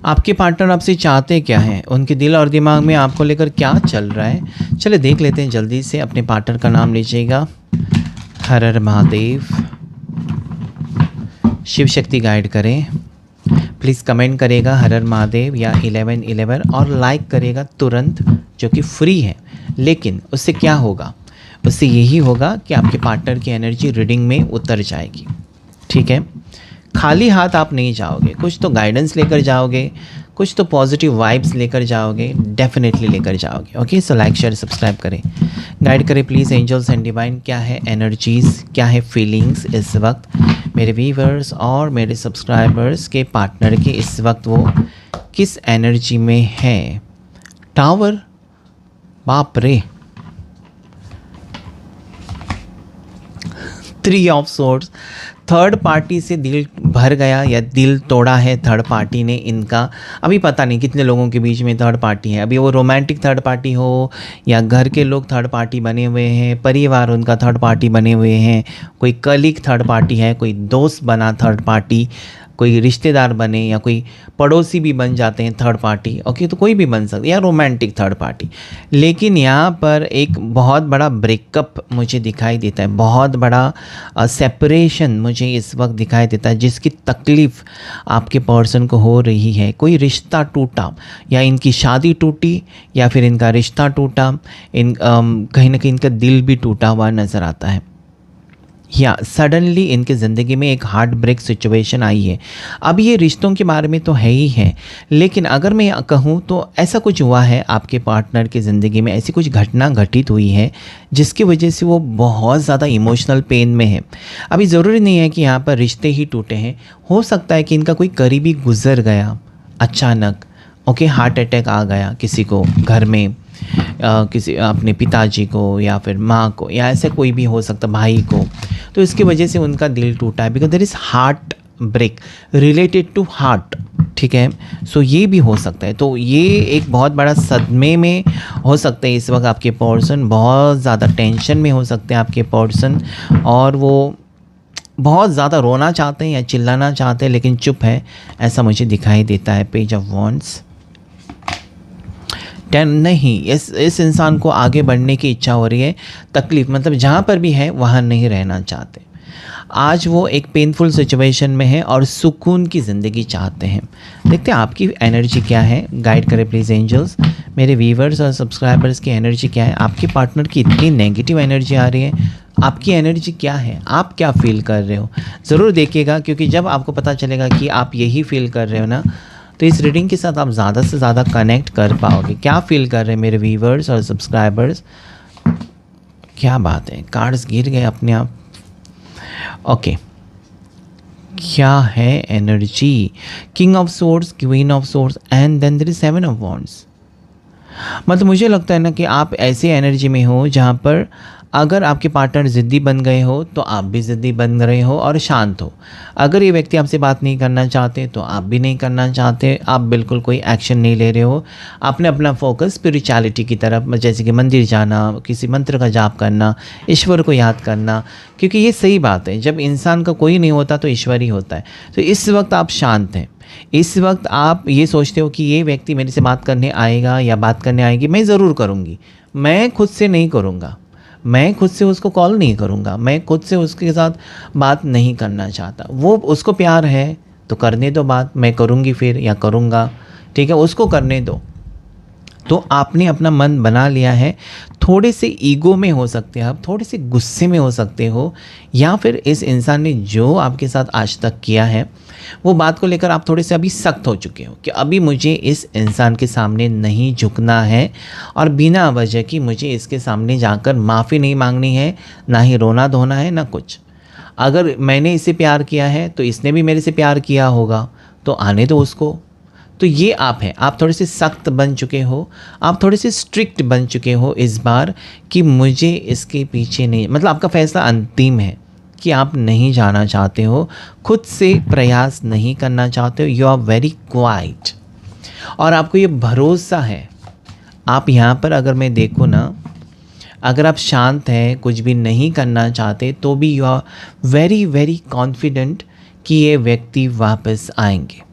आपके पार्टनर आपसे चाहते क्या हैं, उनके दिल और दिमाग में आपको लेकर क्या चल रहा है। चलिए देख लेते हैं जल्दी से। अपने पार्टनर का नाम लीजिएगा। हर हर महादेव। शिव शक्ति गाइड करें। प्लीज़ कमेंट करेगा हर हर महादेव या 1111 और लाइक करेगा तुरंत, जो कि फ्री है। लेकिन उससे क्या होगा, उससे यही होगा कि आपके पार्टनर की एनर्जी रीडिंग में उतर जाएगी। ठीक है, खाली हाथ आप नहीं जाओगे, कुछ तो गाइडेंस लेकर जाओगे, कुछ तो पॉजिटिव वाइब्स लेकर जाओगे, डेफिनेटली लेकर जाओगे। Okay, so like share subscribe करें, गाइड करें प्लीज़ एंजल्स एंड डिवाइन। क्या है एनर्जीज़, क्या है फीलिंग्स इस वक्त मेरे व्यूवर्स और मेरे सब्सक्राइबर्स के पार्टनर के, इस वक्त वो किस एनर्जी में है। टावर, बाप रे, 3 ऑफ सोर्ड्स। थर्ड पार्टी से दिल भर गया या दिल तोड़ा है थर्ड पार्टी ने इनका। अभी पता नहीं कितने लोगों के बीच में थर्ड पार्टी है। अभी वो रोमांटिक थर्ड पार्टी हो या घर के लोग थर्ड पार्टी बने हुए हैं, परिवार उनका थर्ड पार्टी बने हुए हैं, कोई कलीग थर्ड पार्टी है, कोई दोस्त बना थर्ड पार्टी, कोई रिश्तेदार बने या कोई पड़ोसी भी बन जाते हैं थर्ड पार्टी। ओके, तो कोई भी बन सकता है, या रोमांटिक थर्ड पार्टी। लेकिन यहाँ पर एक बहुत बड़ा ब्रेकअप मुझे दिखाई देता है, बहुत बड़ा सेपरेशन मुझे इस वक्त दिखाई देता है, जिसकी तकलीफ़ आपके पर्सन को हो रही है। कोई रिश्ता टूटा, या इनकी शादी टूटी या फिर इनका रिश्ता टूटा, कहीं ना कहीं इनका दिल भी टूटा हुआ नज़र आता है, या सडनली इनके ज़िंदगी में एक हार्ट ब्रेक सिचुएशन आई है। अब ये रिश्तों के बारे में तो है ही है, लेकिन अगर मैं कहूँ तो ऐसा कुछ हुआ है आपके पार्टनर की ज़िंदगी में, ऐसी कुछ घटना घटित हुई है जिसकी वजह से वो बहुत ज़्यादा इमोशनल पेन में है। अभी ज़रूरी नहीं है कि यहाँ पर रिश्ते ही टूटे हैं, हो सकता है कि इनका कोई करीबी गुजर गया अचानक। ओके, हार्ट अटैक आ गया किसी को घर में, किसी अपने पिताजी को या फिर माँ को, या ऐसे कोई भी हो सकता, भाई को, तो इसकी वजह से उनका दिल टूटा है। Because there is heart break related to heart. ठीक है, सो ये भी हो सकता है। तो ये एक बहुत बड़ा सदमे में हो सकते हैं इस वक्त आपके पर्सन, बहुत ज़्यादा टेंशन में हो सकते हैं आपके पर्सन, और वो बहुत ज़्यादा रोना चाहते हैं या चिल्लाना चाहते हैं लेकिन चुप है, ऐसा मुझे दिखाई देता है। पेज ऑफ वॉन्ड्स, 10 नहीं, इस इंसान को आगे बढ़ने की इच्छा हो रही है। तकलीफ़ मतलब जहाँ पर भी है वहाँ नहीं रहना चाहते। आज वो एक पेनफुल सिचुएशन में है और सुकून की ज़िंदगी चाहते हैं। देखते हैं आपकी एनर्जी क्या है, गाइड करें प्लीज़ एंजल्स। मेरे व्यूवर्स और सब्सक्राइबर्स की एनर्जी क्या है। आपके पार्टनर की इतनी नेगेटिव एनर्जी आ रही है, आपकी एनर्जी क्या है, आप क्या फ़ील कर रहे हो, ज़रूर देखिएगा। क्योंकि जब आपको पता चलेगा कि आप यही फ़ील कर रहे हो ना, तो इस रीडिंग के साथ आप ज़्यादा से ज़्यादा कनेक्ट कर पाओगे। क्या फ़ील कर रहे हैं मेरे व्यूवर्स और सब्सक्राइबर्स, क्या बात है, कार्ड्स गिर गए अपने आप। ओके, क्या है energy, king of swords, queen of swords and then there is 7 of wands. मतलब मुझे लगता है ना कि आप ऐसे एनर्जी में हो जहाँ पर अगर आपके पार्टनर ज़िद्दी बन गए हो तो आप भी ज़िद्दी बन रहे हो और शांत हो। अगर ये व्यक्ति आपसे बात नहीं करना चाहते तो आप भी नहीं करना चाहते, आप बिल्कुल कोई एक्शन नहीं ले रहे हो। आपने अपना फोकस स्पिरिचुअलिटी की तरफ, जैसे कि मंदिर जाना, किसी मंत्र का जाप करना, ईश्वर को याद करना, क्योंकि ये सही बात है, जब इंसान का कोई नहीं होता तो ईश्वर ही होता है। तो इस वक्त आप शांत हैं, इस वक्त आप ये सोचते हो कि ये व्यक्ति मेरे से बात करने आएगा या बात करने आएगी, मैं ज़रूर करूँगी, मैं खुद से नहीं करूँगा, मैं खुद से उसको कॉल नहीं करूँगा, मैं खुद से उसके साथ बात नहीं करना चाहता। वो उसको प्यार है तो करने दो बात, मैं करूँगी फिर या करूँगा, ठीक है, उसको करने दो। तो आपने अपना मन बना लिया है। थोड़े से ईगो में हो सकते हैं आप, थोड़े से गुस्से में हो सकते हो, या फिर इस इंसान ने जो आपके साथ आज तक किया है वो बात को लेकर आप थोड़े से अभी सख्त हो चुके हो कि अभी मुझे इस इंसान के सामने नहीं झुकना है और बिना वजह की मुझे इसके सामने जाकर माफ़ी नहीं मांगनी है, ना ही रोना धोना है, ना कुछ। अगर मैंने इसे प्यार किया है तो इसने भी मेरे से प्यार किया होगा, तो आने दो उसको। तो ये आप हैं, आप थोड़े से सख्त बन चुके हो, आप थोड़े से स्ट्रिक्ट बन चुके हो इस बार कि मुझे इसके पीछे नहीं, मतलब आपका फैसला अंतिम है कि आप नहीं जाना चाहते हो, खुद से प्रयास नहीं करना चाहते हो, यू आर वेरी क्वाइट, और आपको ये भरोसा है। आप यहाँ पर अगर मैं देखूँ ना, अगर आप शांत हैं, कुछ भी नहीं करना चाहते, तो भी you are very very confident कि ये व्यक्ति वापस आएंगे।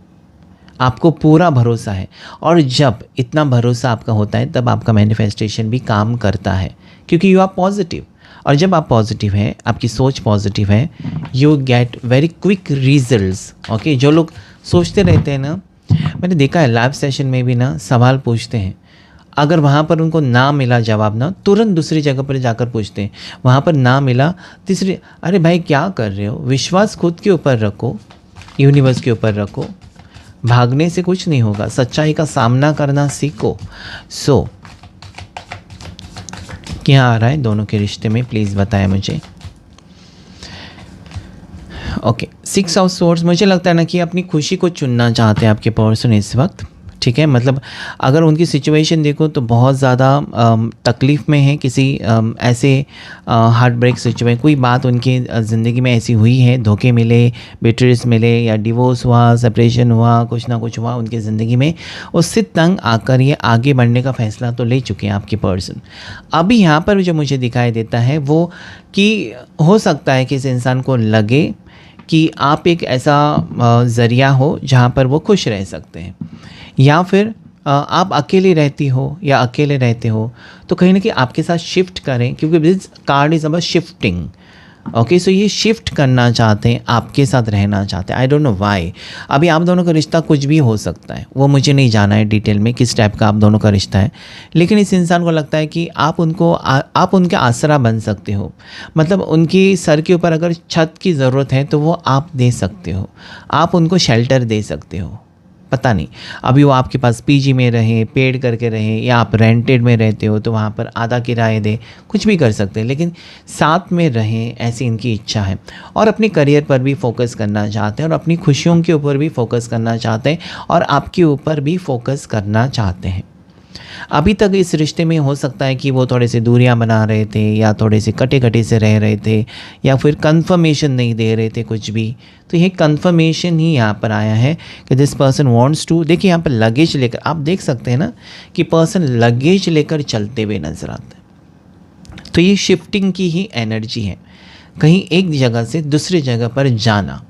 आपको पूरा भरोसा है। और जब इतना भरोसा आपका होता है तब आपका मैनिफेस्टेशन भी काम करता है, क्योंकि यू आर पॉजिटिव। और जब आप पॉजिटिव हैं, आपकी सोच पॉजिटिव है, you get very quick results. Okay, जो लोग सोचते रहते हैं ना, मैंने देखा है लाइव सेशन में भी ना, सवाल पूछते हैं, अगर वहाँ पर उनको ना मिला जवाब ना, तुरंत दूसरी जगह पर जाकर पूछते हैं, वहाँ पर ना मिला तीसरी, अरे भाई क्या कर रहे हो, विश्वास खुद के ऊपर रखो, यूनिवर्स के ऊपर रखो, भागने से कुछ नहीं होगा, सच्चाई का सामना करना सीखो। सो क्या आ रहा है दोनों के रिश्ते में, प्लीज़ बताएं मुझे। ओके, 6 ऑफ सोर्ड्स, मुझे लगता है ना कि अपनी खुशी को चुनना चाहते हैं आपके पर्सन इस वक्त। ठीक है, मतलब अगर उनकी सिचुएशन देखो तो बहुत ज़्यादा तकलीफ़ में है, किसी ऐसे हार्ट ब्रेक सिचुएशन, कोई बात उनकी ज़िंदगी में ऐसी हुई है, धोखे मिले, बेट्रेस मिले, या डिवोर्स हुआ, सेपरेशन हुआ, कुछ ना कुछ हुआ उनकी ज़िंदगी में, उससे तंग आकर ये आगे बढ़ने का फ़ैसला तो ले चुके हैं आपके पर्सन। अभी यहाँ पर जो मुझे दिखाई देता है वो कि हो सकता है कि इस इंसान को लगे कि आप एक ऐसा ज़रिया हो जहाँ पर वो खुश रह सकते हैं, या फिर आप अकेले रहती हो या अकेले रहते हो तो कहीं ना कहीं आपके साथ शिफ्ट करें, क्योंकि this card is about shifting. Okay, so ये शिफ्ट करना चाहते हैं, आपके साथ रहना चाहते हैं। आई डोंट नो व्हाई। अभी आप दोनों का रिश्ता कुछ भी हो सकता है, वो मुझे नहीं जाना है डिटेल में किस टाइप का आप दोनों का रिश्ता है, लेकिन इस इंसान को लगता है कि आप आप उनके आसरा बन सकते हो। मतलब उनकी सर के ऊपर अगर छत की ज़रूरत है तो वो आप दे सकते हो, आप उनको शेल्टर दे सकते हो। पता नहीं अभी वो आपके पास पीजी में रहें, पेड करके रहें, या आप रेंटेड में रहते हो तो वहाँ पर आधा किराए दे, कुछ भी कर सकते हैं, लेकिन साथ में रहें, ऐसी इनकी इच्छा है। और अपने करियर पर भी फोकस करना चाहते हैं, और अपनी खुशियों के ऊपर भी फोकस करना चाहते हैं, और आपके ऊपर भी फोकस करना चाहते हैं। अभी तक इस रिश्ते में हो सकता है कि वो थोड़े से दूरियां बना रहे थे, या थोड़े से कटे कटे से रह रहे थे, या फिर कंफर्मेशन नहीं दे रहे थे कुछ भी। तो ये कंफर्मेशन ही यहाँ पर आया है कि दिस पर्सन वांट्स टू। देखिए यहाँ पर लगेज लेकर, आप देख सकते हैं ना कि पर्सन लगेज लेकर चलते हुए नजर आते हैं। तो ये शिफ्टिंग की ही एनर्जी है, कहीं एक जगह से दूसरी जगह पर जाना।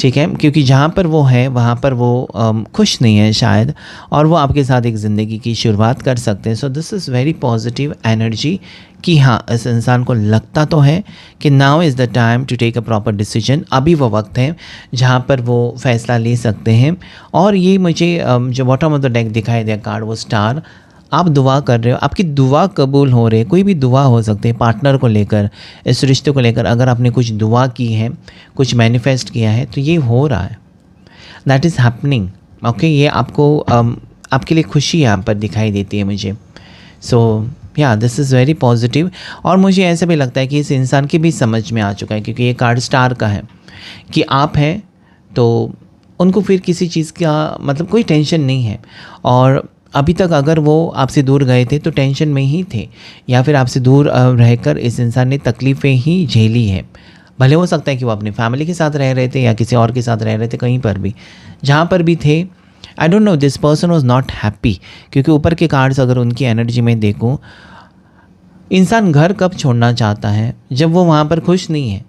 ठीक है, क्योंकि जहाँ पर वो है वहाँ पर वो खुश नहीं है शायद, और वो आपके साथ एक ज़िंदगी की शुरुआत कर सकते हैं। So this is very positive energy कि हाँ, इस इंसान को लगता तो है कि now is the time to take a proper decision. अभी वो वक्त है जहाँ पर वो फैसला ले सकते हैं। और ये मुझे जो बॉटम ऑफ द डेक दिखाई दिया कार्ड, वो स्टार, आप दुआ कर रहे हो, आपकी दुआ कबूल हो रही है। कोई भी दुआ हो सकती है पार्टनर को लेकर, इस रिश्ते को लेकर। अगर आपने कुछ दुआ की है, कुछ मैनिफेस्ट किया है, तो ये हो रहा है, दैट इज़ हैपनिंग। ओके, ये आपको आपके लिए खुशी यहाँ पर दिखाई देती है मुझे। सो या दिस इज़ वेरी पॉजिटिव। और मुझे ऐसा भी लगता है कि इस इंसान की भी समझ में आ चुका है, क्योंकि ये कार्ड स्टार का है कि आप हैं तो उनको फिर किसी चीज़ का मतलब कोई टेंशन नहीं है। और अभी तक अगर वो आपसे दूर गए थे तो टेंशन में ही थे, या फिर आपसे दूर रहकर इस इंसान ने तकलीफ़ें ही झेली है। भले हो सकता है कि वो अपनी फैमिली के साथ रह रहे थे या किसी और के साथ रह रहे थे, कहीं पर भी जहाँ पर भी थे, आई don't no, this person was not happy. क्योंकि ऊपर के कार्ड्स अगर उनकी एनर्जी में देखूँ, इंसान घर कब छोड़ना चाहता है, जब वो वहाँ पर खुश नहीं है।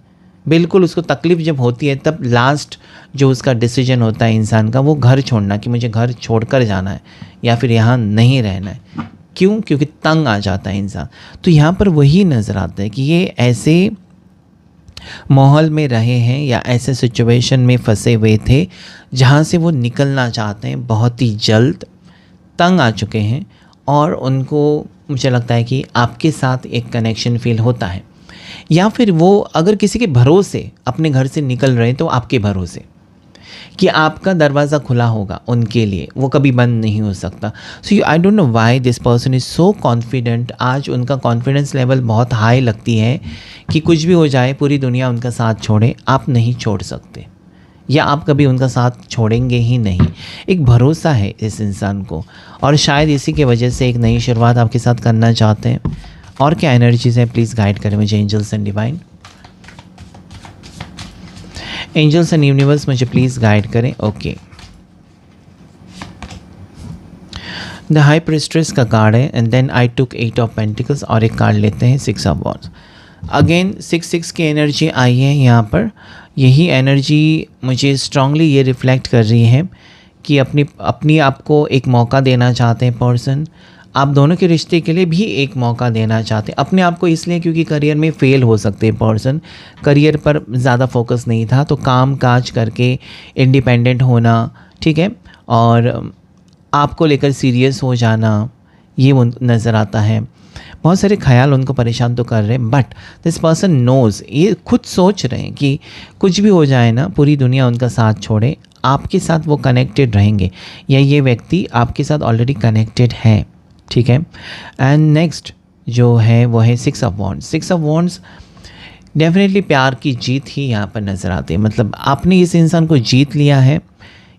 बिल्कुल उसको तकलीफ़ जब होती है तब लास्ट जो उसका डिसीजन होता है इंसान का, वो घर छोड़ना, कि मुझे घर छोड़कर जाना है या फिर यहाँ नहीं रहना है। क्यों? क्योंकि तंग आ जाता है इंसान। तो यहाँ पर वही नज़र आता है कि ये ऐसे माहौल में रहे हैं या ऐसे सिचुएशन में फंसे हुए थे जहाँ से वो निकलना चाहते हैं, बहुत ही जल्द तंग आ चुके हैं। और उनको मुझे लगता है कि आपके साथ एक कनेक्शन फील होता है, या फिर वो अगर किसी के भरोसे अपने घर से निकल रहे हैं तो आपके भरोसे कि आपका दरवाज़ा खुला होगा उनके लिए, वो कभी बंद नहीं हो सकता। So I don't know why this person is so confident. आज उनका कॉन्फिडेंस लेवल बहुत हाई लगती है कि कुछ भी हो जाए, पूरी दुनिया उनका साथ छोड़े, आप नहीं छोड़ सकते, या आप कभी उनका साथ छोड़ेंगे ही नहीं। एक भरोसा है इस इंसान को, और शायद इसी के वजह से एक नई शुरुआत आपके साथ करना चाहते हैं। और क्या एनर्जीज हैं, प्लीज़ गाइड करें मुझे angels and divine. Angels and universe मुझे प्लीज़ गाइड करें। ओके, द हाई प्रिस्ट्रेस का कार्ड है, and then I took 8 of pentacles, और एक कार्ड लेते हैं 6 ऑफ वॉन्ड्स। अगेन 6 की एनर्जी आई है यहाँ पर। यही एनर्जी मुझे स्ट्रांगली ये रिफ्लेक्ट कर रही है कि अपनी आपको एक मौका देना चाहते हैं पर्सन। आप दोनों के रिश्ते के लिए भी एक मौका देना चाहते हैं अपने आप को, इसलिए क्योंकि करियर में फ़ेल हो सकते हैं पर्सन। करियर पर ज़्यादा फोकस नहीं था, तो काम काज करके इंडिपेंडेंट होना, ठीक है, और आपको लेकर सीरियस हो जाना, ये नज़र आता है। बहुत सारे ख्याल उनको परेशान तो कर रहे हैं, बट दिस पर्सन नोज़, ये खुद सोच रहे हैं कि कुछ भी हो जाए ना, पूरी दुनिया उनका साथ छोड़े, आपके साथ वो कनेक्टेड रहेंगे, या ये व्यक्ति आपके साथ ऑलरेडी कनेक्टेड है, ठीक है। एंड नेक्स्ट जो है वो है 6 of wands. 6 of wands definitely प्यार की जीत ही यहाँ पर नज़र आती है। मतलब आपने इस इंसान को जीत लिया है,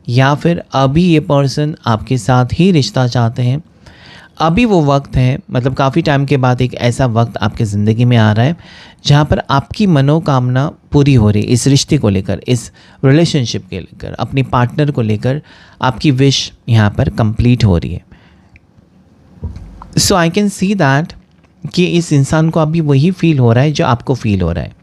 या फिर अभी ये पर्सन आपके साथ ही रिश्ता चाहते हैं। अभी वो वक्त है, मतलब काफ़ी टाइम के बाद एक ऐसा वक्त आपके ज़िंदगी में आ रहा है जहाँ पर आपकी मनोकामना पूरी हो रही है, इस रिश्ते को लेकर, इस रिलेशनशिप के लेकर, अपनी पार्टनर को लेकर आपकी विश यहाँ पर कंप्लीट हो रही है। सो आई कैन सी दैट कि इस इंसान को अभी वही फील हो रहा है जो आपको फील हो रहा है।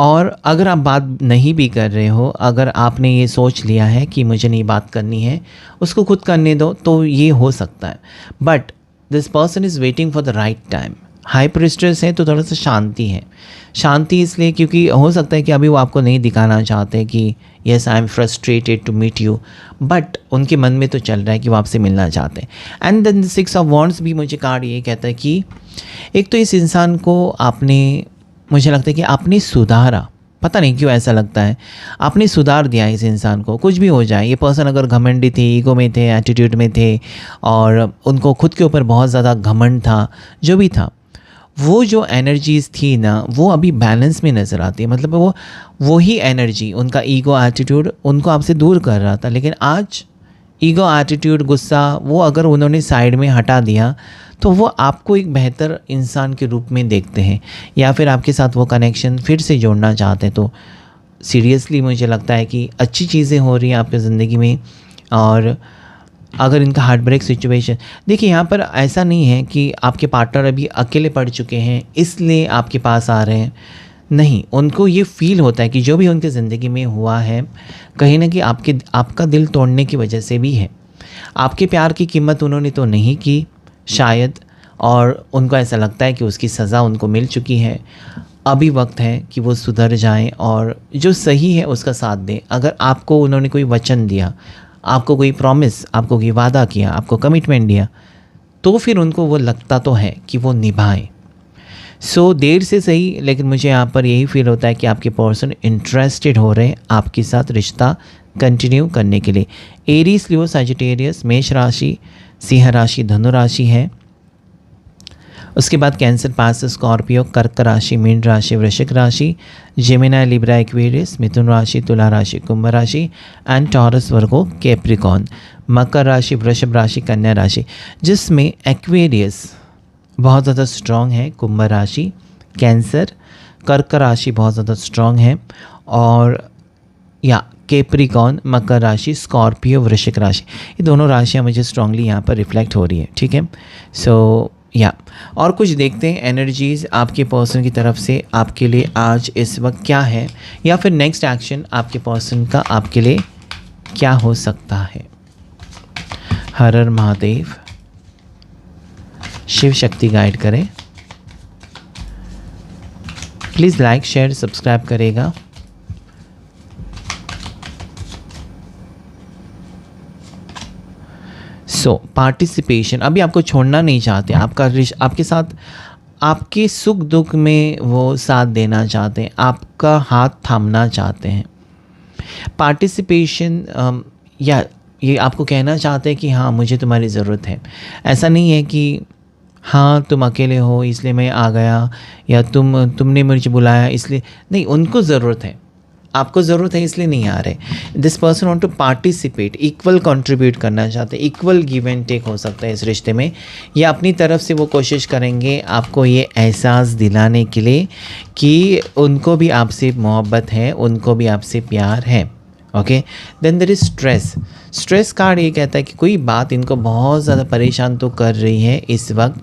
और अगर आप बात नहीं भी कर रहे हो, अगर आपने ये सोच लिया है कि मुझे नहीं बात करनी है, उसको खुद करने दो, तो ये हो सकता है। But this person is waiting for the right time. High priestess है तो थोड़ा सा शांति है। शांति इसलिए क्योंकि हो सकता है कि अभी वो आपको नहीं दिखाना चाहते कि yes I am frustrated to meet you, but उनके मन में तो चल रहा है कि वो आपसे मिलना चाहते हैं। एंड देन 6 ऑफ वॉन्ड्स भी मुझे कार्ड ये कहता है कि एक तो इस इंसान को आपने, मुझे लगता है कि आपने सुधारा, पता नहीं क्यों ऐसा लगता है, आपने सुधार दिया इस इंसान को। कुछ भी हो जाए, ये पर्सन अगर घमंडी थे, ईगो में थे, एटीट्यूड में थे, और उनको खुद के ऊपर बहुत ज़्यादा घमंड था, जो भी था, वो जो एनर्जीज़ थी ना, वो अभी बैलेंस में नज़र आती है। मतलब वो ही एनर्जी, उनका ईगो एटीट्यूड उनको आपसे दूर कर रहा था, लेकिन आज ईगो एटीट्यूड गुस्सा वो अगर उन्होंने साइड में हटा दिया, तो वो आपको एक बेहतर इंसान के रूप में देखते हैं, या फिर आपके साथ वो कनेक्शन फिर से जोड़ना चाहते हैं। तो सीरियसली मुझे लगता है कि अच्छी चीज़ें हो रही हैं आपकी ज़िंदगी में। और अगर इनका हार्ट ब्रेक सिचुएशन, देखिए यहाँ पर ऐसा नहीं है कि आपके पार्टनर अभी अकेले पड़ चुके हैं इसलिए आपके पास आ रहे हैं, नहीं, उनको ये फील होता है कि जो भी उनकी ज़िंदगी में हुआ है कहीं ना कहीं आपका दिल तोड़ने की वजह से भी है। आपके प्यार की कीमत उन्होंने तो नहीं की शायद, और उनको ऐसा लगता है कि उसकी सज़ा उनको मिल चुकी है। अभी वक्त है कि वो सुधर जाएं और जो सही है उसका साथ दें। अगर आपको उन्होंने कोई वचन दिया, आपको कोई प्रॉमिस, आपको कोई वादा किया, आपको कमिटमेंट दिया, तो फिर उनको वो लगता तो है कि वो निभाएं। सो देर से सही, लेकिन मुझे यहाँ पर यही फील होता है कि आपके पर्सन इंटरेस्टेड हो रहे हैं आपके साथ रिश्ता कंटिन्यू करने के लिए। एरीज, लियो, सजिटेरियस, मेष राशि, सिंह राशि, धनु राशि है। उसके बाद कैंसर, पास, स्कॉर्पियो, कर्क राशि, मीन राशि, वृश्चिक राशि, जेमिनी, लिब्रा, एक्वेरियस, मिथुन राशि, तुला राशि, कुंभ राशि एंड टॉरस, वर्गो, कैप्रिकॉर्न, मकर राशि, वृषभ राशि, कन्या राशि, जिसमें एक्वेरियस बहुत ज़्यादा स्ट्रॉन्ग है, कुंभ राशि, कैंसर, कर्क राशि बहुत ज़्यादा स्ट्रॉन्ग है, और या कैप्रिकॉर्न, मकर राशि, स्कॉर्पियो, वृश्चिक राशि, ये दोनों राशियाँ मुझे स्ट्रांगली यहाँ पर रिफ्लेक्ट हो रही है, ठीक है। सो या और कुछ देखते हैं एनर्जीज़ आपके पर्सन की तरफ से आपके लिए आज इस वक्त क्या है, या फिर नेक्स्ट एक्शन आपके पर्सन का आपके लिए क्या हो सकता है। हर हर महादेव, शिव शक्ति गाइड करें। प्लीज़ लाइक, शेयर, सब्सक्राइब करेगा। सो पार्टिसिपेशन, अभी आपको छोड़ना नहीं चाहते, आपके साथ आपके सुख दुख में वो साथ देना चाहते हैं, आपका हाथ थामना चाहते हैं। पार्टिसिपेशन, या ये आपको कहना चाहते हैं कि हाँ मुझे तुम्हारी ज़रूरत है। ऐसा नहीं है कि हाँ तुम अकेले हो इसलिए मैं आ गया, या तुमने मुझे बुलाया इसलिए नहीं, उनको ज़रूरत है, आपको ज़रूरत है इसलिए नहीं आ रहे। This person want to participate, equal contribute करना चाहते हैं, इक्वल गिव एंड टेक हो सकता है इस रिश्ते में, या अपनी तरफ से वो कोशिश करेंगे आपको ये एहसास दिलाने के लिए कि उनको भी आपसे मोहब्बत है, उनको भी आपसे प्यार है। Okay, then there is stress card ये कहता है कि कोई बात इनको बहुत ज़्यादा परेशान तो कर रही है इस वक्त,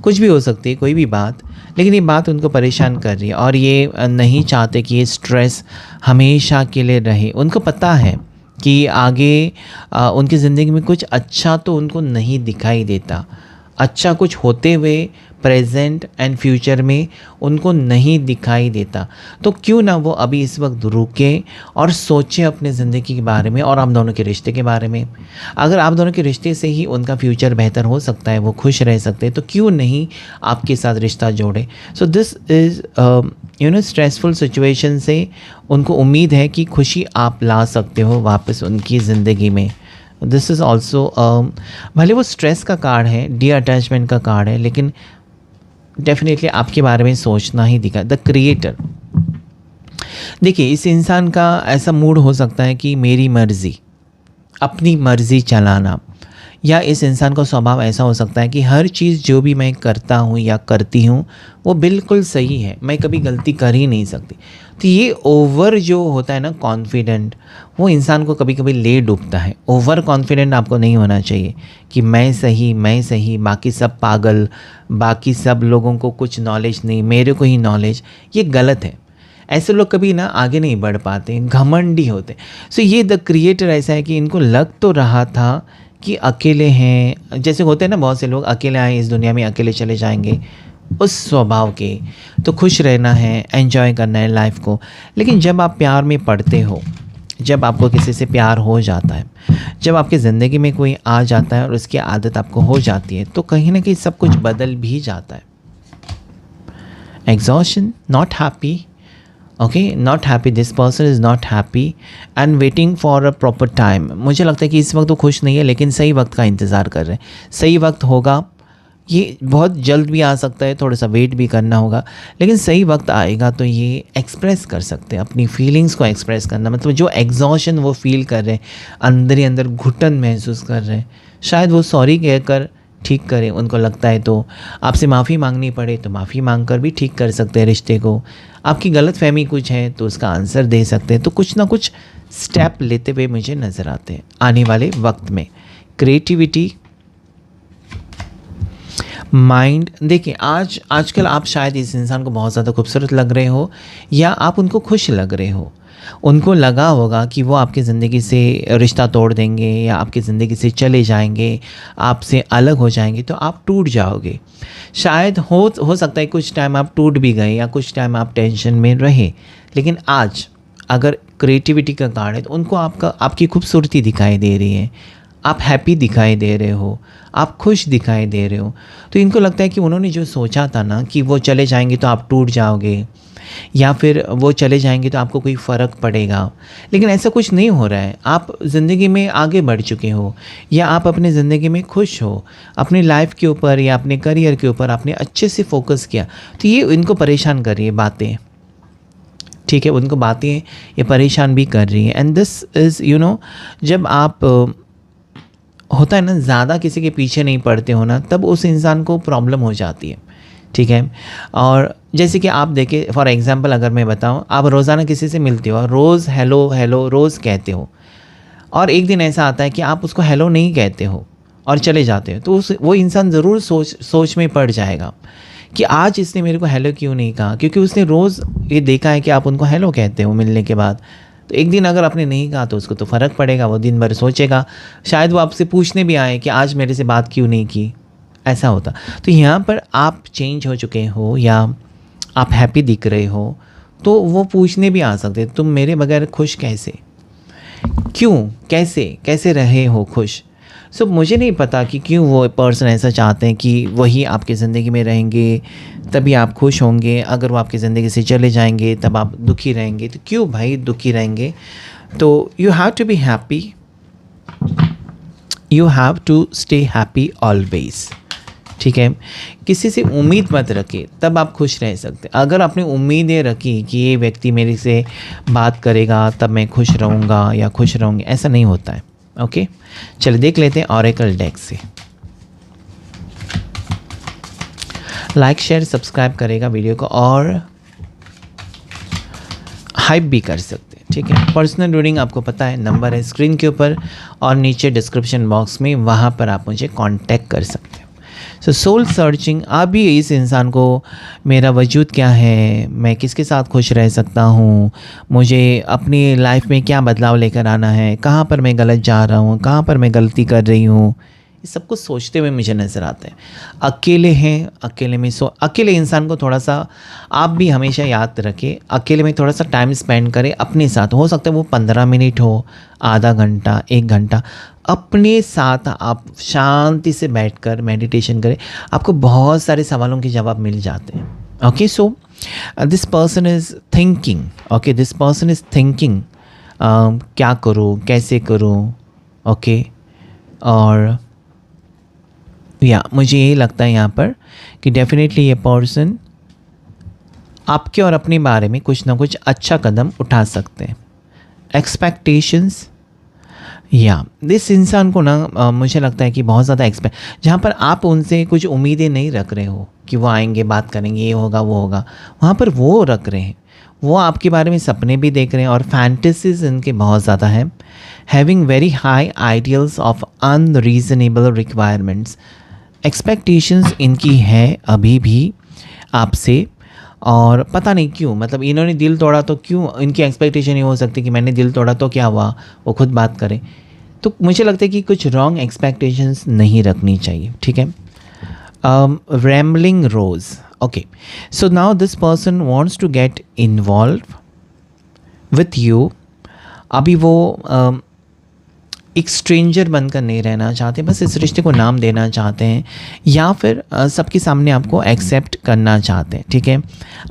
कुछ भी हो सकती है कोई भी बात, लेकिन ये बात उनको परेशान कर रही है और ये नहीं चाहते कि ये स्ट्रेस हमेशा के लिए रहे। उनको पता है कि आगे उनकी ज़िंदगी में कुछ अच्छा तो उनको नहीं दिखाई देता, अच्छा कुछ होते हुए प्रेजेंट एंड फ्यूचर में उनको नहीं दिखाई देता। तो क्यों ना वो अभी इस वक्त रुके और सोचे अपने ज़िंदगी के बारे में और आप दोनों के रिश्ते के बारे में। अगर आप दोनों के रिश्ते से ही उनका फ्यूचर बेहतर हो सकता है, वो खुश रह सकते हैं, तो क्यों नहीं आपके साथ रिश्ता जोड़े। सो दिस इज़ स्ट्रेसफुल सिचुएशन से उनको उम्मीद है कि खुशी आप ला सकते हो वापस उनकी ज़िंदगी में। दिस इज़ ऑल्सो भले वो स्ट्रेस का कार्ड है, डी अटैचमेंट का कार्ड है, लेकिन डेफिनेटली आपके बारे में सोचना ही दिखा। द क्रिएटर, देखिए इस इंसान का ऐसा मूड हो सकता है कि मेरी मर्ज़ी, अपनी मर्ज़ी चलाना, या इस इंसान का स्वभाव ऐसा हो सकता है कि हर चीज़ जो भी मैं करता हूँ या करती हूँ वो बिल्कुल सही है, मैं कभी गलती कर ही नहीं सकती। तो ये ओवर जो होता है ना कॉन्फिडेंट, वो इंसान को कभी कभी ले डूबता है। ओवर कॉन्फिडेंट आपको नहीं होना चाहिए कि मैं सही, बाकी सब पागल, बाकी सब लोगों को कुछ नॉलेज नहीं, मेरे को ही नॉलेज। ये गलत है। ऐसे लोग कभी ना आगे नहीं बढ़ पाते, घमंडी होते। सो ये द क्रिएटर ऐसा है कि इनको लग तो रहा था कि अकेले हैं, जैसे होते हैं ना बहुत से लोग, अकेले आए इस दुनिया में अकेले चले जाएंगे, उस स्वभाव के। तो खुश रहना है, एंजॉय करना है लाइफ को। लेकिन जब आप प्यार में पड़ते हो, जब आपको किसी से प्यार हो जाता है, जब आपकी ज़िंदगी में कोई आ जाता है और उसकी आदत आपको हो जाती है, तो कहीं ना कहीं सब कुछ बदल भी जाता है। Exhaustion, not happy, okay, not happy, this person is not happy and waiting for a proper time. मुझे लगता है कि इस वक्त वो खुश नहीं है, लेकिन सही वक्त का इंतज़ार कर रहे हैं। सही वक्त होगा, ये बहुत जल्द भी आ सकता है, थोड़ा सा वेट भी करना होगा, लेकिन सही वक्त आएगा तो ये एक्सप्रेस कर सकते हैं, अपनी फीलिंग्स को एक्सप्रेस करना। मतलब जो एग्जॉशन वो फील कर रहे हैं, अंदर ही अंदर घुटन महसूस कर रहे हैं, शायद वो सॉरी कहकर ठीक करें। उनको लगता है तो आपसे माफ़ी मांगनी पड़े तो माफ़ी मांग कर भी ठीक कर सकते हैं रिश्ते को। आपकी गलत फहमी कुछ है तो उसका आंसर दे सकते हैं। तो कुछ ना कुछ स्टेप लेते हुए मुझे नज़र आते हैं आने वाले वक्त में। क्रिएटिविटी, माइंड, देखिए आजकल आप शायद इस इंसान को बहुत ज़्यादा खूबसूरत लग रहे हो या आप उनको खुश लग रहे हो। उनको लगा होगा कि वो आपकी ज़िंदगी से रिश्ता तोड़ देंगे या आपकी ज़िंदगी से चले जाएंगे, आपसे अलग हो जाएंगे, तो आप टूट जाओगे। शायद हो सकता है कुछ टाइम आप टूट भी गए या कुछ टाइम आप टेंशन में रहे, लेकिन आज अगर क्रिएटिविटी का कार्ड है तो उनको आपकी खूबसूरती दिखाई दे रही है, आप हैप्पी दिखाई दे रहे हो, आप खुश दिखाई दे रहे हो। तो इनको लगता है कि उन्होंने जो सोचा था ना कि वो चले जाएंगे तो आप टूट जाओगे या फिर वो चले जाएंगे तो आपको कोई फ़र्क पड़ेगा, लेकिन ऐसा कुछ नहीं हो रहा है। आप ज़िंदगी में आगे बढ़ चुके हो या आप अपनी ज़िंदगी में खुश हो, अपनी लाइफ के ऊपर या अपने करियर के ऊपर आपने अच्छे से फोकस किया। तो ये इनको परेशान कर रही है बातें, ठीक है, उनको बातें ये परेशान भी कर रही हैं। एंड दिस इज़ जब आप होता है ना, ज़्यादा किसी के पीछे नहीं पड़ते हो ना, तब उस इंसान को प्रॉब्लम हो जाती है, ठीक है। और जैसे कि आप देखें, फॉर एग्जांपल अगर मैं बताऊं, आप रोज़ाना किसी से मिलते हो, रोज़ हेलो हेलो रोज़ कहते हो, और एक दिन ऐसा आता है कि आप उसको हेलो नहीं कहते हो और चले जाते हो, तो वो इंसान ज़रूर सोच में पड़ जाएगा कि आज इसने मेरे को हेलो क्यों नहीं कहा, क्योंकि उसने रोज़ ये देखा है कि आप उनको हेलो कहते हो मिलने के बाद। तो एक दिन अगर आपने नहीं कहा तो उसको तो फ़र्क पड़ेगा, वो दिन भर सोचेगा, शायद वो आपसे पूछने भी आए कि आज मेरे से बात क्यों नहीं की, ऐसा होता। तो यहाँ पर आप चेंज हो चुके हो या आप हैप्पी दिख रहे हो, तो वो पूछने भी आ सकते तुम मेरे बगैर खुश कैसे, क्यों, कैसे रहे हो खुश। सो मुझे नहीं पता कि क्यों वो पर्सन ऐसा चाहते हैं कि वही आपकी ज़िंदगी में रहेंगे तभी आप खुश होंगे, अगर वो आपकी ज़िंदगी से चले जाएंगे तब आप दुखी रहेंगे। तो क्यों भाई दुखी रहेंगे, तो you have to be happy, you have to stay happy always, ठीक है। किसी से उम्मीद मत रखिए, तब आप खुश रह सकते। अगर आपने उम्मीदें रखी कि ये व्यक्ति मेरे से बात करेगा तब मैं खुश रहूँगा या खुश रहूँगी, ऐसा नहीं होता है, ओके। चलिए देख लेते हैं ऑरेकल डेक से। लाइक शेयर सब्सक्राइब करेगा वीडियो को और हाइप भी कर सकते हैं, ठीक है। पर्सनल रीडिंग आपको पता है, नंबर है स्क्रीन के ऊपर और नीचे डिस्क्रिप्शन बॉक्स में, वहाँ पर आप मुझे कांटेक्ट कर सकते हैं। सो सोल सर्चिंग, अभी इस इंसान को मेरा वजूद क्या है, मैं किसके साथ खुश रह सकता हूँ, मुझे अपनी लाइफ में क्या बदलाव लेकर आना है, कहाँ पर मैं गलत जा रहा हूँ, कहाँ पर मैं गलती कर रही हूँ, ये सब कुछ सोचते हुए मुझे नज़र आते हैं। अकेले हैं, अकेले में अकेले इंसान को थोड़ा सा, आप भी हमेशा याद रखें, अकेले में थोड़ा सा टाइम स्पेंड करें अपने साथ। हो सकता है वो 15 मिनट हो, आधा घंटा, 1 घंटा, अपने साथ आप शांति से बैठकर मेडिटेशन करें, आपको बहुत सारे सवालों के जवाब मिल जाते हैं। Okay, so this person is thinking, okay, this person is thinking, क्या करूँ, कैसे करूँ, ओके। और या मुझे यही लगता है यहाँ पर कि डेफिनेटली ये पर्सन आपके और अपने बारे में कुछ ना कुछ अच्छा कदम उठा सकते हैं। एक्सपेक्टेशंस, या दिस इंसान को ना मुझे लगता है कि बहुत ज़्यादा जहाँ पर आप उनसे कुछ उम्मीदें नहीं रख रहे हो कि वो आएंगे, बात करेंगे, ये होगा वो होगा, वहाँ पर वो रख रहे हैं, वो आपके बारे में सपने भी देख रहे हैं और फैंटेसीज इनके बहुत ज़्यादा हैं। Having very high ideals of unreasonable requirements, expectations इनकी है अभी भी आपसे, और पता नहीं क्यों, मतलब इन्होंने दिल तोड़ा तो क्यों, इनकी एक्सपेक्टेशन ये हो सकती है कि मैंने दिल तोड़ा तो क्या हुआ, वो खुद बात करें। तो मुझे लगता है कि कुछ रॉन्ग एक्सपेक्टेशंस नहीं रखनी चाहिए, ठीक है। Rambling rose, okay, so now this person wants to get involve with you. अभी वो एक स्ट्रेंजर बनकर नहीं रहना चाहते, बस इस रिश्ते को नाम देना चाहते हैं, या फिर सबके सामने आपको एक्सेप्ट करना चाहते हैं, ठीक है।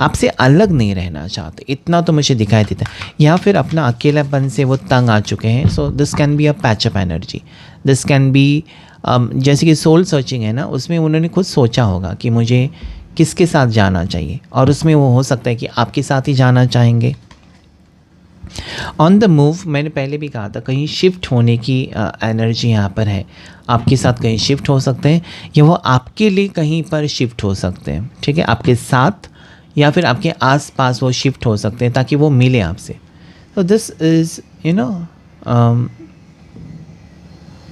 आपसे अलग नहीं रहना चाहते, इतना तो मुझे दिखाई देता है। या फिर अपना अकेलापन से वो तंग आ चुके हैं। So this can be a patchup energy, this can be जैसे कि सोल सर्चिंग है ना, उसमें उन्होंने खुद सोचा होगा कि मुझे किसके साथ जाना चाहिए, और उसमें वो हो सकता है कि आपके साथ ही जाना चाहेंगे। ऑन द मूव, मैंने पहले भी कहा था, कहीं शिफ्ट होने की एनर्जी यहाँ पर है, आपके साथ कहीं शिफ्ट हो सकते हैं, या वो आपके लिए कहीं पर शिफ्ट हो सकते हैं, ठीक है, आपके साथ या फिर आपके आसपास वो शिफ्ट हो सकते हैं ताकि वो मिले आपसे। तो this is you know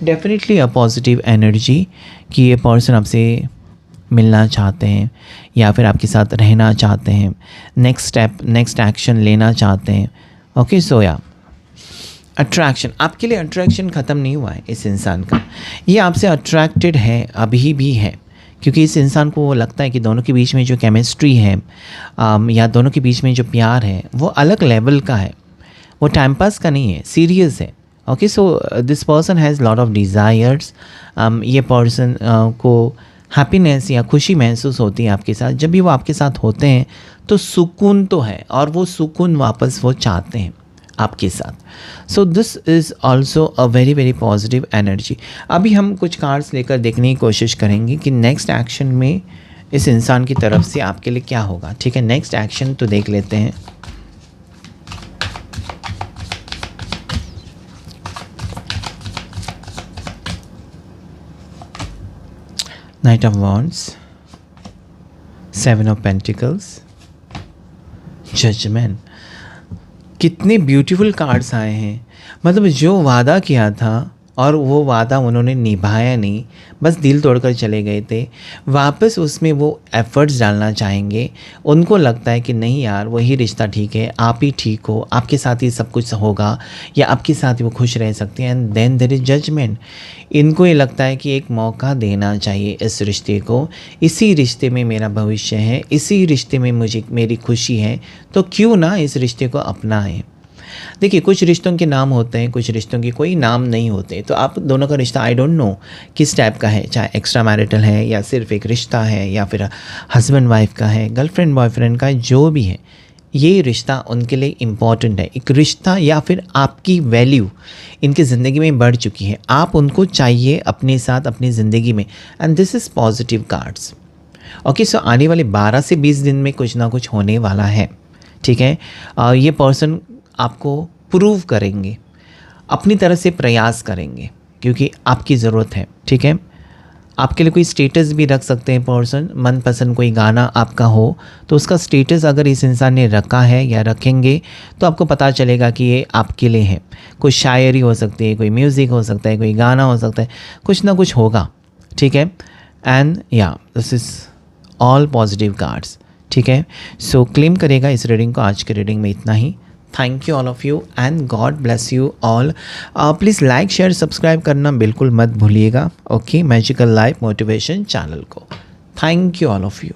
definitely a positive energy कि ये पर्सन आपसे मिलना चाहते हैं या फिर आपके साथ रहना चाहते हैं, नेक्स्ट स्टेप, नेक्स्ट एक्शन लेना चाहते हैं। ओके, सो या अट्रैक्शन, आपके लिए अट्रैक्शन ख़त्म नहीं हुआ है इस इंसान का, ये आपसे अट्रैक्टेड है, अभी भी है, क्योंकि इस इंसान को वो लगता है कि दोनों के बीच में जो केमिस्ट्री है या दोनों के बीच में जो प्यार है वो अलग लेवल का है, वो टाइम पास का नहीं है, सीरियस है। Okay, so this person has lot of desires. ये पर्सन को हैप्पीनेस या खुशी महसूस होती है आपके साथ, जब भी वो आपके साथ होते हैं तो सुकून तो है, और वो सुकून वापस वो चाहते हैं आपके साथ। सो this is also a very very positive energy. अभी हम कुछ कार्ड्स लेकर देखने की कोशिश करेंगे कि नेक्स्ट एक्शन में इस इंसान की तरफ से आपके लिए क्या होगा, ठीक है। नेक्स्ट एक्शन तो देख लेते हैं। Knight of wands, 7 of pentacles, judgement. कितने ब्यूटीफुल कार्ड्स आए हैं, मतलब जो वादा किया था और वो वादा उन्होंने निभाया नहीं, बस दिल तोड़कर चले गए थे, वापस उसमें वो एफ़र्ट्स डालना चाहेंगे। उनको लगता है कि नहीं यार, वही रिश्ता ठीक है, आप ही ठीक हो, आपके साथ ही सब कुछ होगा, या आपके साथ ही वो खुश रह सकते हैं। And then there is judgement. इनको ये लगता है कि एक मौका देना चाहिए इस रिश्ते को, इसी रिश्ते में मेरा भविष्य है, इसी रिश्ते में मुझे मेरी खुशी है, तो क्यों ना इस रिश्ते को अपनाएं। देखिए, कुछ रिश्तों के नाम होते हैं, कुछ रिश्तों के कोई नाम नहीं होते। तो आप दोनों का रिश्ता आई डोंट नो किस टाइप का है, चाहे एक्स्ट्रा मैरिटल है या सिर्फ एक रिश्ता है या फिर हस्बैंड वाइफ का है, गर्लफ्रेंड बॉयफ्रेंड का, जो भी है, ये रिश्ता उनके लिए इम्पॉर्टेंट है। एक रिश्ता या फिर आपकी वैल्यू इनकी ज़िंदगी में बढ़ चुकी है, आप उनको चाहिए अपने साथ अपनी ज़िंदगी में। And this is positive cards. Okay, so आने वाले 12 से 20 दिन में कुछ ना कुछ होने वाला है, ठीक है। ये पर्सन आपको प्रूव करेंगे, अपनी तरह से प्रयास करेंगे, क्योंकि आपकी ज़रूरत है, ठीक है। आपके लिए कोई स्टेटस भी रख सकते हैं पर्सन, मनपसंद कोई गाना आपका हो तो उसका स्टेटस अगर इस इंसान ने रखा है या रखेंगे तो आपको पता चलेगा कि ये आपके लिए है। कोई शायरी हो सकती है, कोई म्यूज़िक हो सकता है, कोई गाना हो सकता है, कुछ ना कुछ होगा, ठीक है। एंड या this is all positive cards, ठीक है। सो क्लेम करेगा इस रीडिंग को। आज के रीडिंग में इतना ही। Thank you all of you and God bless you all. Please like share subscribe करना बिल्कुल मत भूलिएगा, okay, magical life motivation channel को। Thank you all of you.